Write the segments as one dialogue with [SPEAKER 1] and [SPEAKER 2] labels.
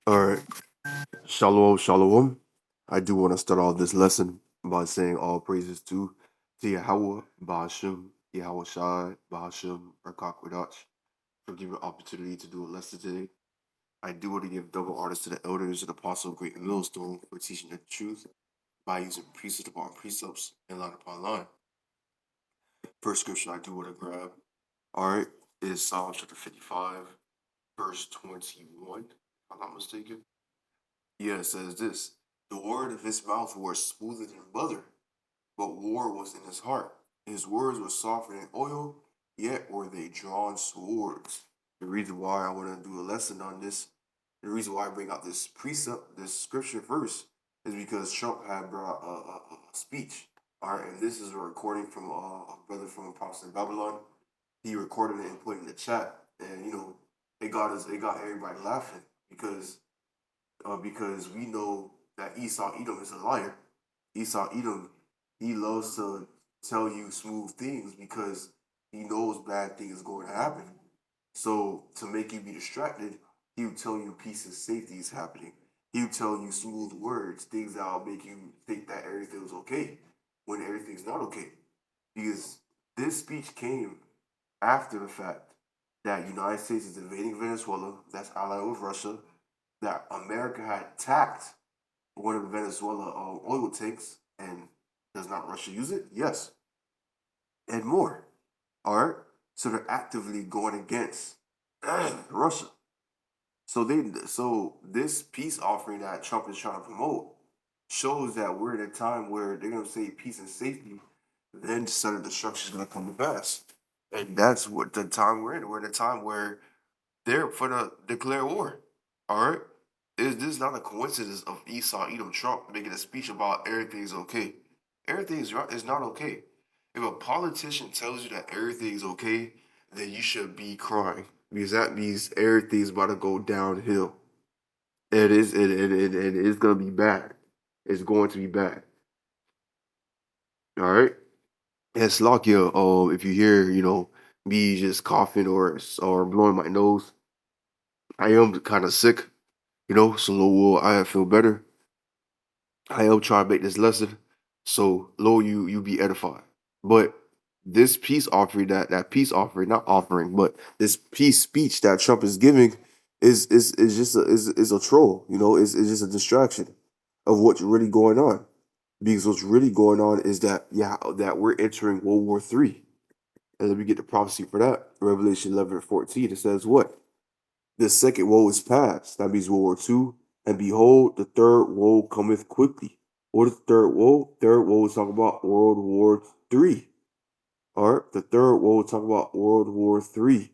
[SPEAKER 1] All right. Shalom, shalom. I do want to start off this lesson by saying all praises to Yahawah, BAHASHAM, YAHAWASHI, BAHASHAM, or QADASH for giving me the opportunity to do a lesson today. I do want to give double honors to the elders and apostle of GREATMILLSTONE for teaching the truth by using precept upon precepts and line upon line. First scripture I do want to grab, all right, is Psalm chapter 55, verse 21, if I'm not mistaken. Yeah, it says this: the word of his mouth were smoother than butter, but war was in his heart. His words were softer than oil, yet were they drawn swords. The reason why I want to do a lesson on this, the reason why I bring out this precept, this scripture verse, is because Trump had brought a speech. All right, and this is a recording from a brother from Prophet Babylon. He recorded it and put it in the chat, and it got everybody laughing because we know that Esau Edom is a liar. Esau Edom, he loves to tell you smooth things because he knows bad things going to happen. So to make you be distracted, he will tell you peace and safety is happening. He will tell you smooth words, things that will make you think that everything's okay when everything's not okay. Because this speech came after the fact that United States is invading Venezuela, that's allied with Russia, that America had attacked one of the Venezuela oil tanks, and does not Russia use it? Yes, and more. All right, so they're actively going against Russia. So this peace offering that Trump is trying to promote shows that we're in a time where they're gonna say peace and safety, then sudden destruction is gonna come to pass, and that's what the time we're in. We're in a time where they're for to declare war. All right. Is this not a coincidence of Esau Edom Trump making a speech about everything's okay? Everything's right is not okay. If a politician tells you that everything's okay, then you should be crying because that means everything's about to go downhill. It is gonna be bad. It's going to be bad. All right. And Slakia, if you hear, me just coughing or blowing my nose, I am kind of sick. So Lord, I feel better. I am trying to make this lesson, so Lord, you be edified. But this peace offering, that peace offering, not offering, but this peace speech that Trump is giving is just is a troll. Is just a distraction of what's really going on. Because what's really going on is that we're entering World War III. And let me get the prophecy for that. Revelation 11:14. It says what? The second woe is past. That means World War II. And behold, the third woe cometh quickly. What is the third woe? Third woe is talking about World War III. All right. The third woe is talking about World War III.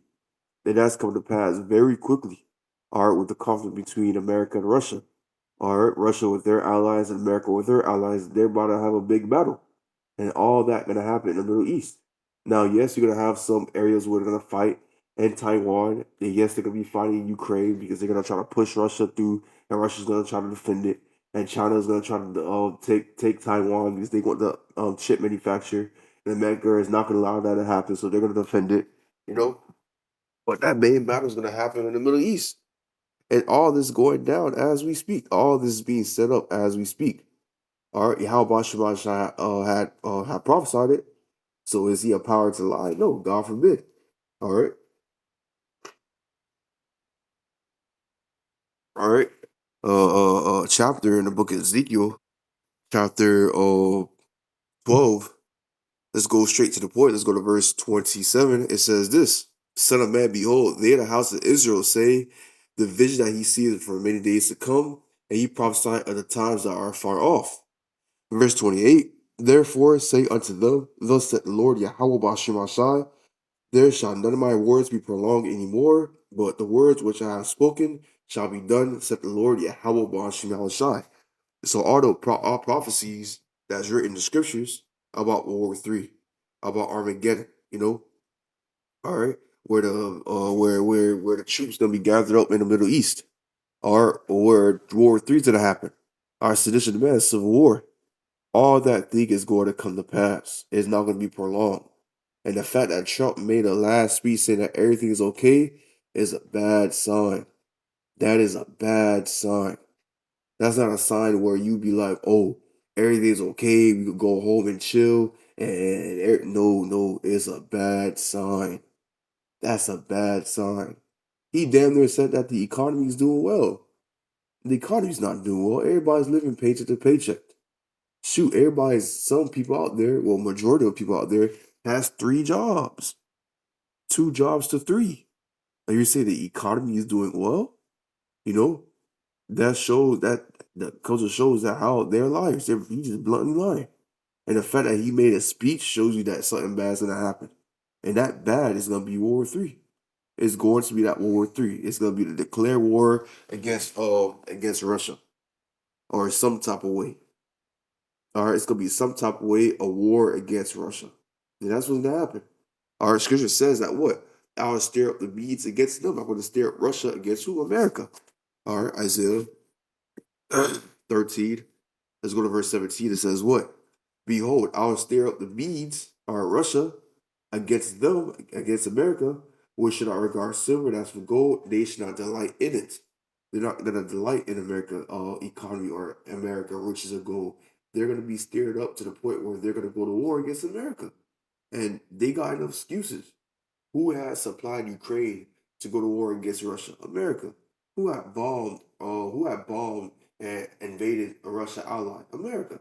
[SPEAKER 1] And that's coming to pass very quickly. All right. With the conflict between America and Russia. All right. Russia with their allies and America with their allies. They're about to have a big battle. And all that going to happen in the Middle East. Now, yes, you're going to have some areas where they're going to fight in Taiwan. And yes, they're going to be fighting in Ukraine because they're going to try to push Russia through, and Russia's going to try to defend it. And China's going to try to take Taiwan because they want the chip manufacturer. And America is not going to allow that to happen, so they're going to defend it. You know, but that main battle is going to happen in the Middle East. And all this going down as we speak. All this is being set up as we speak. All right, Yahawah had prophesied it. So is he empowered to lie? No, God forbid. All right. All right. Chapter in the book of Ezekiel, chapter 12. Let's go straight to the point. Let's go to verse 27. It says this: Son of man, behold, they in the house of Israel say the vision that he sees for many days to come, and he prophesied of the times that are far off. Verse 28. Therefore say unto them, thus said the Lord Yahawah Bashim. There shall none of my words be prolonged any more, but the words which I have spoken shall be done, said the Lord Yahawah Bashim. So all prophecies that's written in the scriptures about World War III, about Armageddon, all right, where the troops gonna be gathered up in the Middle East, or where World War III is gonna happen, our sedition demand, civil war. All that thing is going to come to pass. It's not going to be prolonged. And the fact that Trump made a last speech saying that everything is okay is a bad sign. That is a bad sign. That's not a sign where you be like, oh, everything's okay. We could go home and chill. No, no, it's a bad sign. That's a bad sign. He damn near said that the economy is doing well. The economy's not doing well. Everybody's living paycheck to paycheck. Shoot, some people out there, well, majority of people out there has 3 jobs, 2 jobs to 3. And you say the economy is doing well? You know, that shows that the culture shows that how they're liars. He's just bluntly lying. And the fact that he made a speech shows you that something bad's gonna happen. And that bad is gonna be World War III. It's going to be that World War III. It's gonna be the declared war against Russia or some type of way. All right, it's gonna be some type of way a war against Russia, and that's what's gonna happen. Our scripture says that what I will stir up the Medes against them. I'm going to stir up Russia against who? America. All right, Isaiah 13. Let's go to verse 17. It says what? Behold, I will stir up the Medes, or Russia, against them, against America, which should not regard silver, and as for gold, they should not delight in it. They're not going to delight in America economy or America riches of gold. They're going to be stirred up to the point where they're going to go to war against America. And they got enough excuses. Who had supplied Ukraine to go to war against Russia? America. Who had bombed and invaded a Russia ally? America.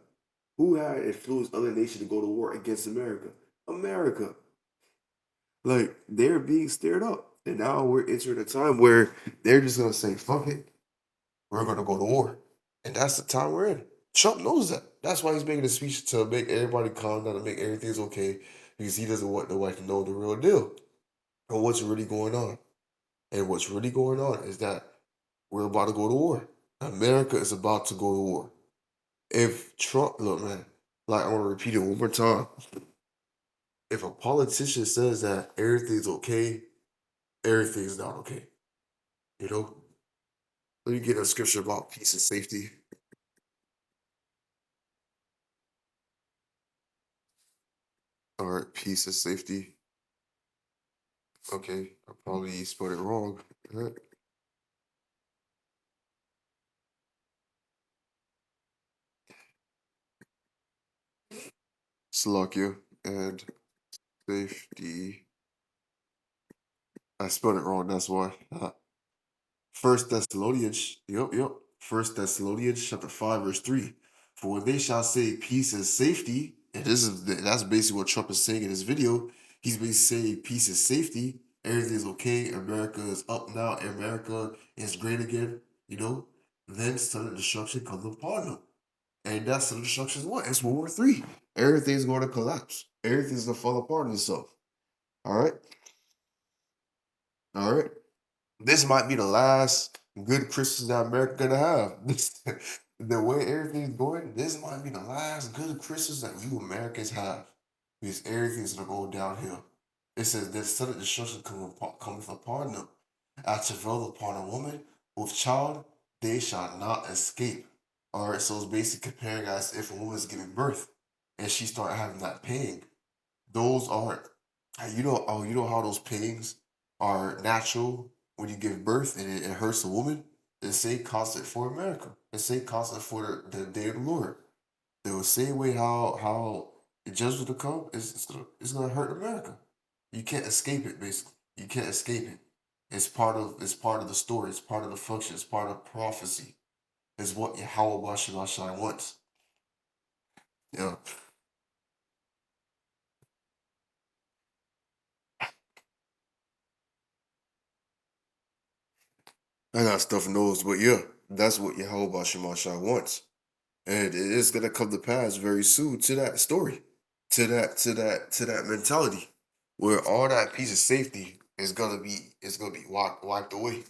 [SPEAKER 1] Who had influenced other nations to go to war against America? America. Like they're being stirred up. And now we're entering a time where they're just gonna say, fuck it, we're gonna go to war. And that's the time we're in. Trump knows that. That's why he's making a speech to make everybody calm down and make everything's okay. Because he doesn't want nobody to know the real deal. And what's really going on. And what's really going on is that we're about to go to war. America is about to go to war. If Trump, look, man, like I want to repeat it one more time. If a politician says that everything's okay, everything's not okay. You know? Let me get a scripture about peace and safety. All right, peace and safety. Okay, I probably spelled it wrong. Slovakia and safety. I spelled it wrong, that's why. First Thessalonians, yep. First Thessalonians chapter 5, verse 3. For when they shall say peace and safety, and that's basically what Trump is saying in his video. He's basically saying peace and safety, everything is okay, America is up now, America is great again, then sudden destruction comes upon them. And that sudden destruction is what? It's World War III. Everything's going to collapse. Everything's going to fall apart on itself. All right? All right? This might be the last good Christmas that America gonna have. The way everything's going, this might be the last good Christmas that you Americans have. Because everything's gonna go downhill. It says that sudden destruction cometh upon them. As travail upon a woman with child, they shall not escape. Alright, so it's basically comparing as if a woman's giving birth and she start having that pain. Those aren't you know how those pains are natural when you give birth and it hurts a woman? The same concept for America. The same concept for the day of the Lord. The same way how the judgment will come it's gonna hurt America. You can't escape it, basically. You can't escape it. It's part of the story, it's part of the function, it's part of prophecy. It's what YAHAWASHI wants. Yeah. I got stuff nose, but yeah, that's what YAHAWASHI wants. And it is gonna come to pass very soon to that story, to that mentality, where all that piece of safety is gonna be wiped away.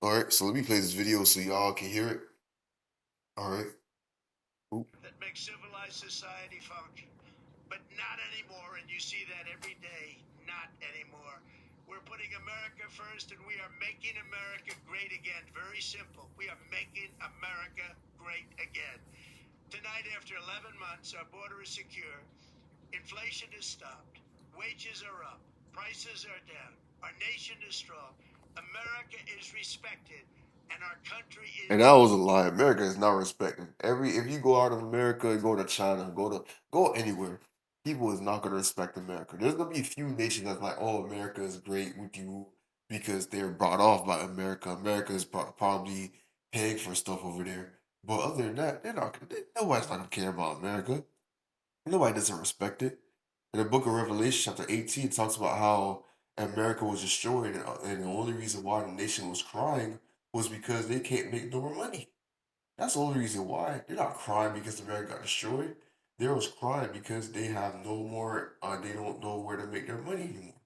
[SPEAKER 1] All right, so let me play this video so y'all can hear it. All right. Oop.
[SPEAKER 2] That makes civilized society function. But not anymore, and you see that every day. Not anymore. We're putting America first, and we are making America great again. Very simple. We are making America great again. Tonight, after 11 months, our border is secure. Inflation is stopped. Wages are up. Prices are down. Our nation is strong. America is respected. And our country
[SPEAKER 1] And
[SPEAKER 2] is
[SPEAKER 1] that was a lie. America is not respected. If you go out of America, go to China, go anywhere, people is not gonna respect America. There's gonna be a few nations that's like, oh, America is great with you because they're brought off by America. America is probably paying for stuff over there. But other than that, they're not gonna. Nobody's not gonna care about America. Nobody doesn't respect it. In the book of Revelation, chapter 18, it talks about how America was destroyed, and the only reason why the nation was crying was because they can't make no more money. That's the only reason why. They're not crying because America got destroyed. They was crying because they have no more, they don't know where to make their money anymore.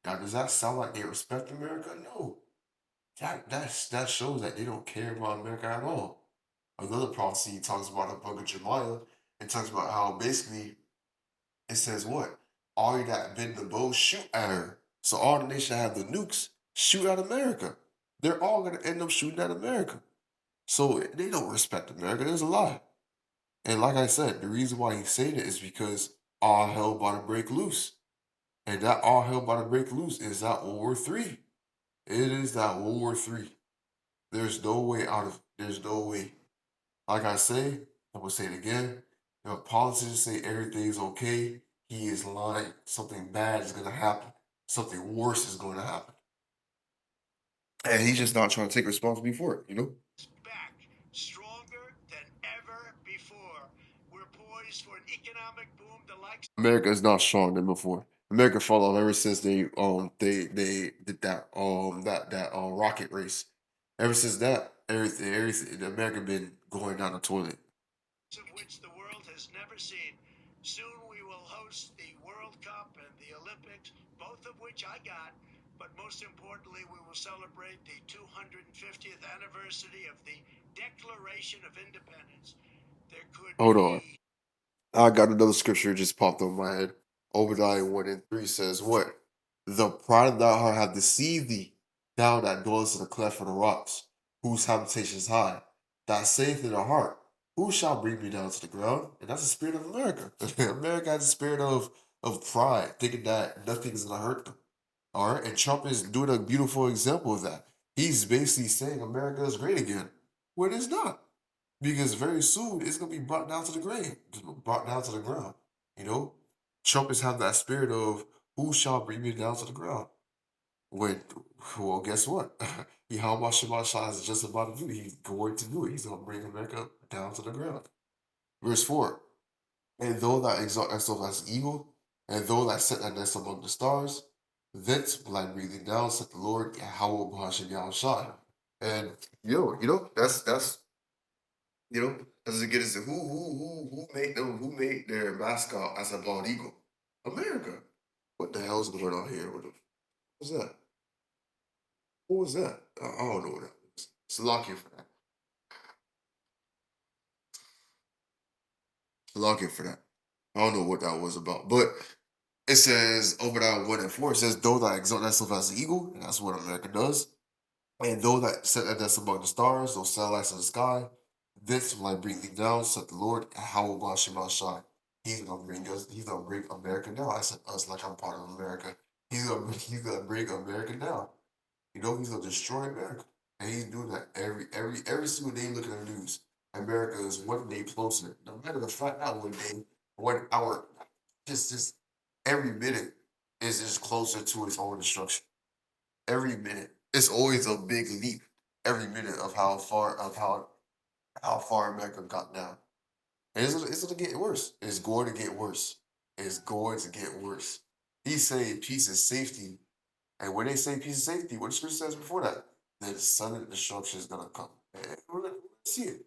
[SPEAKER 1] Now, does that sound like they respect America? No. That shows that they don't care about America at all. Another prophecy talks about the book of Jeremiah. It talks about how basically it says what? All that bend the bow, shoot at her. So all the nations that have the nukes shoot at America. They're all gonna end up shooting at America. So they don't respect America. There's a lie. And like I said, the reason why he's saying it is because all hell about to break loose. And that all hell about to break loose is that World War III. It is that World War III. There's no way out of there's no way. Like I say, I'm gonna say it again. If politicians say everything's okay, he is lying. Something bad is gonna happen. Something worse is going to happen. And he's just not trying to take responsibility for it, you know?
[SPEAKER 2] back stronger than ever before. We're poised for an economic boom the likes
[SPEAKER 1] America is not stronger than before. America fell off ever since they did that rocket race. Ever since that, everything America been going down the toilet.
[SPEAKER 2] of which the world has never seen. Soon we will host the World Cup and the Olympics, both of which I got. But most importantly, we will celebrate the 250th anniversary of the Declaration of Independence. There could
[SPEAKER 1] Hold on.
[SPEAKER 2] be
[SPEAKER 1] I got another scripture just popped on my head. Obadiah 1 and 3 says, what? The pride of thy heart hath deceived thee, thou that dwellest in the cleft of the rocks, whose habitation is high. That saith in the heart, who shall bring me down to the ground? And that's the spirit of America. America has a spirit of pride, thinking that nothing is going to hurt them. All right. And Trump is doing a beautiful example of that. He's basically saying America is great again, when it's not. Because very soon it's gonna be brought down to the grave, brought down to the ground. You know, Trump is having that spirit of who shall bring me down to the ground. When, well, guess what? YAHAWASHI is just about to do it. He's going to do it. He's gonna bring America down to the ground. Verse 4. And though thou exalt thyself as an eagle, and though thou set thy nest among the stars, thence will I bring thee down, said the Lord, Yahawah BAHASHAM Yahushai. And that's as good as who made their mascot as a bald eagle? America. What the hell's going on here? What was that? What was that? I don't know what that was. Slock you for that. Slock you for that. I don't know what that was about. But it says over there 1 and 4, it says, though thou exalt thyself as an eagle, and that's what America does. And though that set that nest among the stars, those satellites in the sky, this will I bring thee down, said the Lord, how will Shema shine? He's gonna bring us, he's gonna bring America down. I said us like I'm part of America. He's gonna bring America down. You know, he's gonna destroy America. And he's doing that every single day you look at the news. America is one day closer. No matter the fact not one day, 1 hour, just every minute is just closer to its own destruction. Every minute. It's always a big leap every minute of how far America got down. And it's gonna get worse. It's going to get worse. It's going to get worse. He's saying peace and safety. And when they say peace and safety, what the scripture says before that, then sudden destruction is gonna come. And we're gonna see it.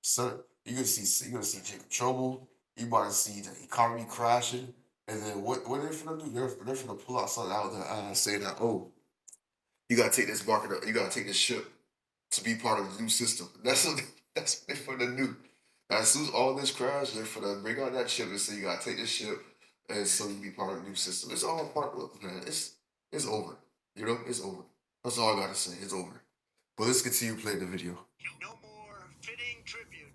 [SPEAKER 1] So you're gonna see Jacob trouble. You about to see the economy crashing. And then what they're gonna do? They're gonna pull out something out of their ass saying that, oh, you gotta take this market, you gotta take this ship to be part of the new system. That's what they're gonna do. As soon as all this crash, they're gonna bring out that ship and say you gotta take this ship and so you be part of the new system. It's all part of man. It's over. You know, it's over. That's all I gotta say. It's over. But let's continue playing the video.
[SPEAKER 2] no more fitting tribute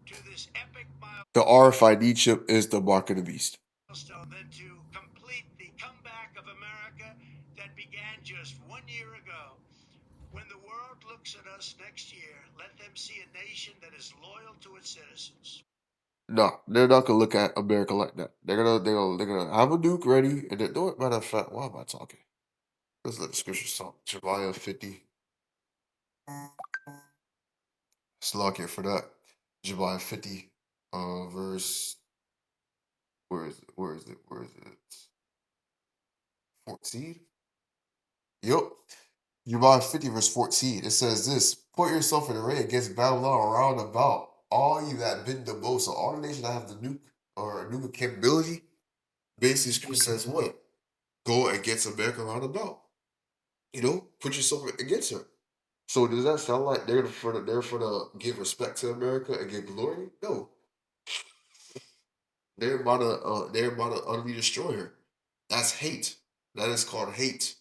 [SPEAKER 2] to this epic
[SPEAKER 1] The RFID chip is the mark of the beast.
[SPEAKER 2] milestone than to complete the comeback of America that began just 1 year ago. When the world looks at us next see a nation that is loyal to its citizens.
[SPEAKER 1] No, they're not gonna look at America like that. They're gonna have a nuke ready, and then, no, matter of fact, why am I talking? Let's let the scripture talk. Jeremiah 50. Let's lock here for that. Jeremiah 50, verse. Where is it? Where is it? Where is it? 14. Yep. Jeremiah 50, verse 14. It says this: Put yourself in array against Babylon around about, all you that been the most. So all the nations that have the nuke or nuke capability. Basically, scripture says what? Go against America around about. Put yourself against her. So does that sound like they're for to give respect to America and give glory? No, they're about to utterly destroy her. That's hate. That is called hate.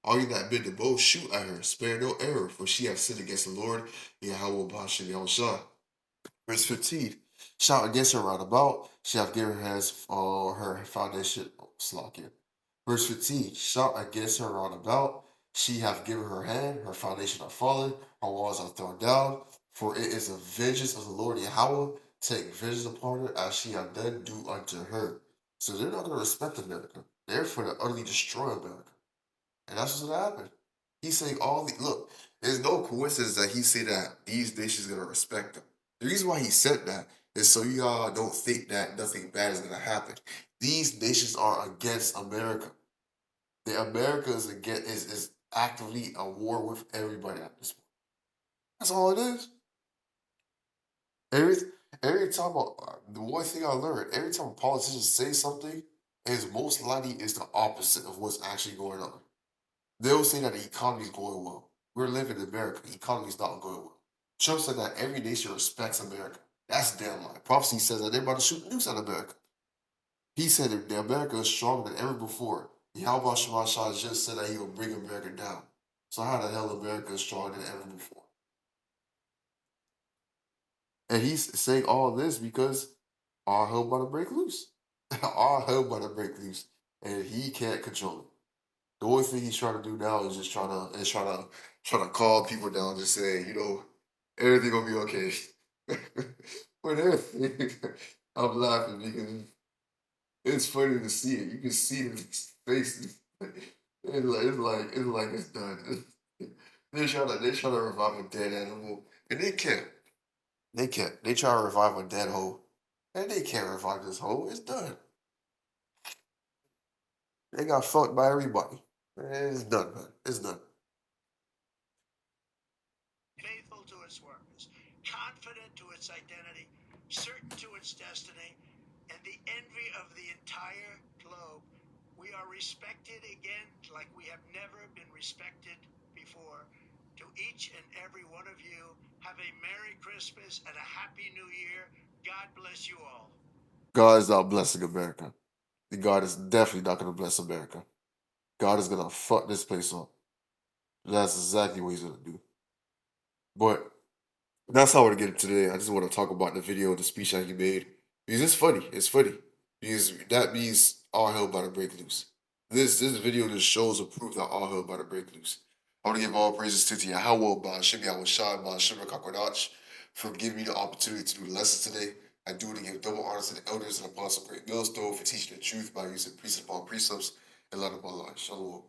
[SPEAKER 1] All you that bid the bow, shoot at her, spare no arrow, for she hath sinned against the Lord, Yahawah, BAHASHAM, YAHAWASHI. Verse 15. Shout against her round about, she hath given her foundation. Slack it. Verse 15. Shout against her round about, she hath given her hand, her foundation are fallen, her walls are thrown down, for it is the vengeance of the Lord Yahweh. Take vengeance upon her as she hath done, do unto her. So they're not going to respect America. They're for to utterly destroy America. And that's what's gonna happen. He's saying look, there's no coincidence that he said that these nations gonna respect him. The reason why he said that is so y'all don't think that nothing bad is gonna happen. These nations are against America. The America is against is actively at war with everybody at this point. That's all it is. Every every time the one thing I learned, every time a politician say something, is most likely is the opposite of what's actually going on. They'll say that the economy is going well. We're living in America. The economy is not going well. Trump said that every nation respects America. That's damn lie. Prophecy says that they're about to shoot nukes at America. He said that America is stronger than ever before. Yahweh Shemashah just said that he will bring America down. So how the hell America is stronger than ever before? And he's saying all this because all hell about to break loose. All hell about to break loose. And he can't control it. The only thing he's trying to do now is just trying to calm people down, just saying, everything gonna be okay. But everything, I'm laughing because it's funny to see it. You can see it in his faces. It's like it's done. They're trying to revive a dead animal, and they can't. They can't. They try to revive a dead hoe, and they can't revive this hoe. It's done. They got fucked by everybody. It's done, man. It's done.
[SPEAKER 2] Faithful to its workers, confident to its identity, certain to its destiny, and the envy of the entire globe. We are respected again like we have never been respected before. To each and every one of you, have a Merry Christmas and a Happy New Year. God bless you all.
[SPEAKER 1] God is not blessing America. God is definitely not going to bless America. God is going to fuck this place up. That's exactly what he's going to do. But that's how I want to get it today. I just want to talk about the video, the speech that he made. Because it's funny. It's funny. Because that means all hell about to break loose. This video just shows a proof that all hell about to break loose. I want to give all praises to Yahawah, BAHASHAM, YAHAWASHI, BAHASHAM, QADASH, for giving me the opportunity to do the lesson today. I do want to give double honors to the elders and apostles of Great Millstone for teaching the truth by using precept upon precepts and learning upon life. Shalom.